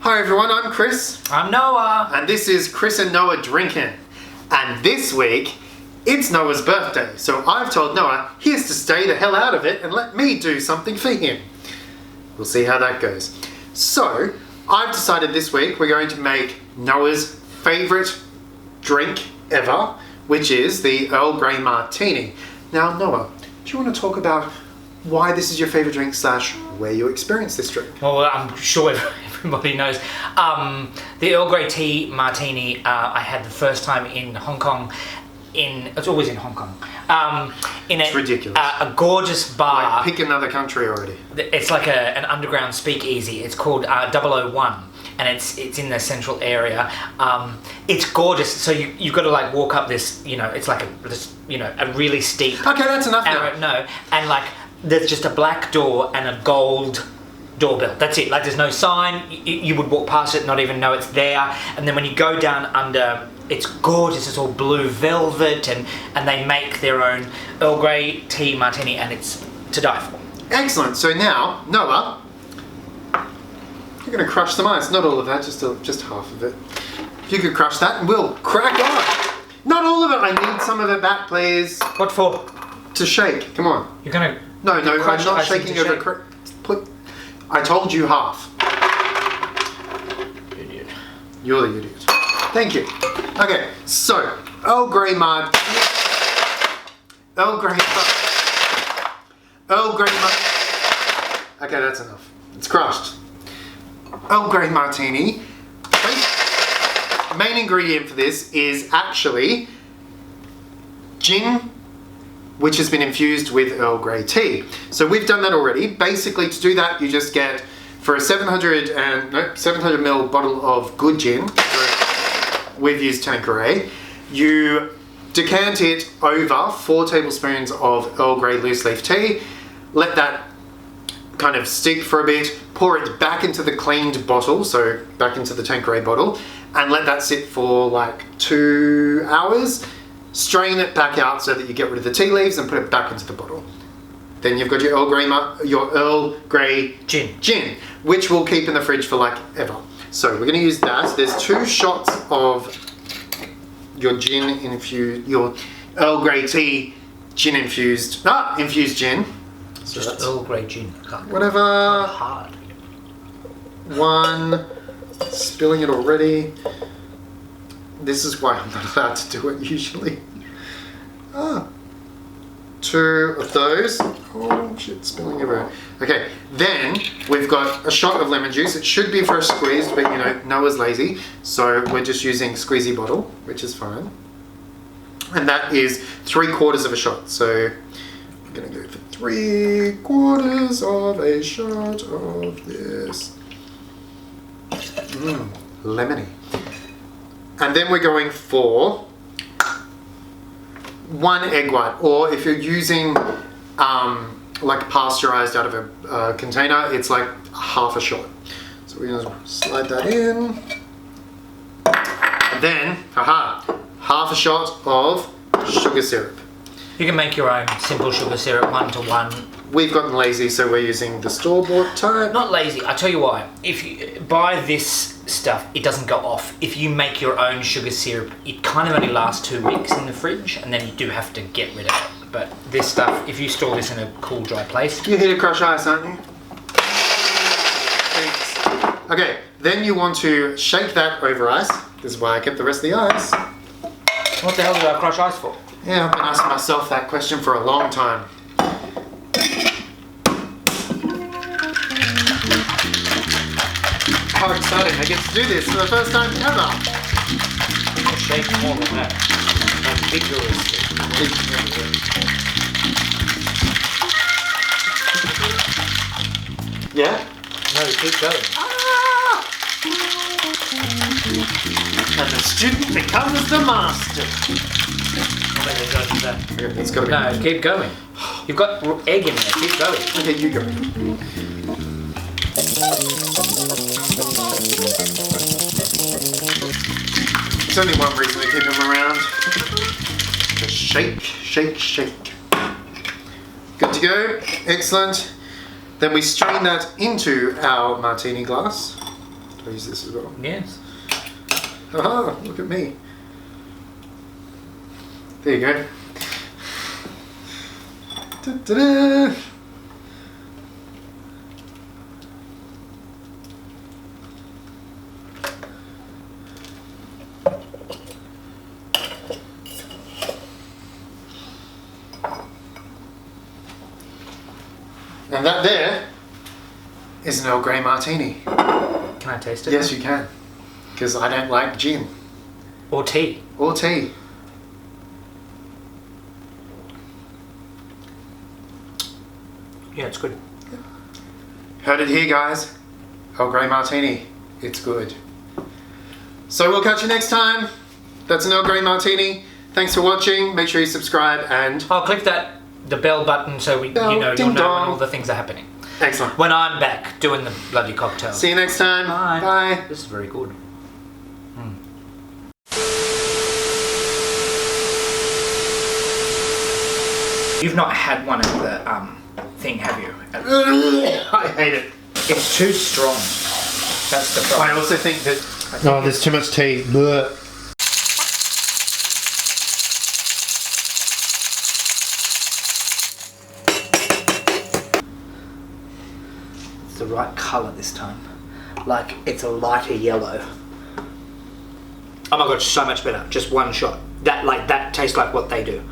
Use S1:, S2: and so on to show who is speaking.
S1: Hi everyone, I'm Chris.
S2: I'm Noah.
S1: And this is Kris and Noah Drinkin. And this week, it's Noah's birthday. So I've told Noah he has to stay the hell out of it and let me do something for him. We'll see how that goes. So, I've decided this week we're going to make Noah's favourite drink ever, which is the Earl Grey Martini. Now Noah, do you want to talk about why this is your favourite drink / where you experienced this drink?
S2: Well, I'm sure everybody knows. The Earl Grey tea martini I had the first time in Hong Kong. It's always in Hong Kong.
S1: It's ridiculous.
S2: A gorgeous bar.
S1: Like, pick another country already.
S2: It's like an underground speakeasy. It's called 001. And it's in the central area. It's gorgeous. So you've got to like walk up this, it's like a really steep.
S1: Okay, that's enough now.
S2: No, and like there's just a black door and a gold doorbell. That's it. Like there's no sign. You would walk past it, not even know it's there. And then when you go down under, it's gorgeous. It's all blue velvet, and they make their own Earl Grey tea martini, and it's to die for.
S1: Excellent. So now, Noah, you're going to crush some ice. Not all of that, just half of it. If you could crush that, and we'll crack on. Not all of it. I need some of it back, please.
S2: What for?
S1: To shake. Come on.
S2: You're gonna.
S1: No, I'm not shaking over. I told you half.
S2: Idiot.
S1: You're the idiot. Thank you. Okay, so Earl Grey Martini. Okay, that's enough. It's crushed. Earl Grey Martini. Main ingredient for this is actually gin, which has been infused with Earl Grey tea. So we've done that already. Basically, to do that, you just get, for a 700 ml bottle of good gin, so we've used Tanqueray, you decant it over 4 tablespoons of Earl Grey loose leaf tea, let that kind of stick for a bit, pour it back into the cleaned bottle, so back into the Tanqueray bottle, and let that sit for like 2 hours. Strain it back out so that you get rid of the tea leaves and put it back into the bottle. Then you've got your Earl Grey gin, which will keep in the fridge for like ever. So we're going to use that. There's 2 shots of your your Earl Grey tea infused gin. So
S2: just Earl Grey gin.
S1: Whatever.
S2: Hard.
S1: 1, spilling it already. This is why I'm not allowed to do it usually. 2 of those. Oh shit, spilling everywhere. Okay, then we've got a shot of lemon juice. It should be fresh squeezed, but Noah's lazy, so we're just using squeezy bottle, which is fine. And that is 3/4 of a shot. So I'm gonna go for 3/4 of a shot of this. Lemony. And then we're going for 1 egg white, or if you're using like pasteurized out of a container, it's like half a shot. So we're going to slide that in. And then, half a shot of sugar syrup.
S2: You can make your own simple sugar syrup 1-to-1.
S1: We've gotten lazy, so we're using the store-bought type.
S2: Not lazy, I'll tell you why. If you buy this stuff, it doesn't go off. If you make your own sugar syrup, it kind of only lasts 2 weeks in the fridge, and then you do have to get rid of it. But this stuff, if you store this in a cool, dry place...
S1: You're here to crush ice, aren't you? Thanks. Okay, then you want to shake that over ice. This is why I kept the rest of the ice.
S2: What the hell did I crush ice for?
S1: Yeah, I've been asking myself that question for a long time. How exciting, I get to do this for the first time ever.
S2: I'll shake more than that. Like vigorously.
S1: Yeah?
S2: No, keep going.
S1: And the student becomes the master. Okay, let's go.
S2: No, keep going. You've got egg in there, keep going.
S1: Okay, you go. There's only one reason to keep him around. Just shake, shake, shake. Good to go. Excellent. Then we strain that into our martini glass. I'll use this as well.
S2: Yes.
S1: Oh, look at me. There you go. Da-da-da. And that there is an Earl Grey Martini.
S2: Can I taste it?
S1: Yes, you can. Because I don't like gin.
S2: Or tea.
S1: Or tea.
S2: Yeah, it's good.
S1: Heard it here, guys. Earl Grey Martini. It's good. So we'll catch you next time. That's an Earl Grey Martini. Thanks for watching. Make sure you subscribe and...
S2: I'll click the bell button so you'll know when all the things are happening.
S1: Excellent.
S2: When I'm back doing the bloody cocktail.
S1: See you next time.
S2: Bye.
S1: Bye.
S2: This is very good. You've not had one of the thing, have you?
S1: I hate it.
S2: It's too strong. That's the problem.
S1: I also think that... Oh, there's too much tea. Blech.
S2: It's the right colour this time. Like, it's a lighter yellow. Oh my god, so much better. Just one shot. That tastes like what they do.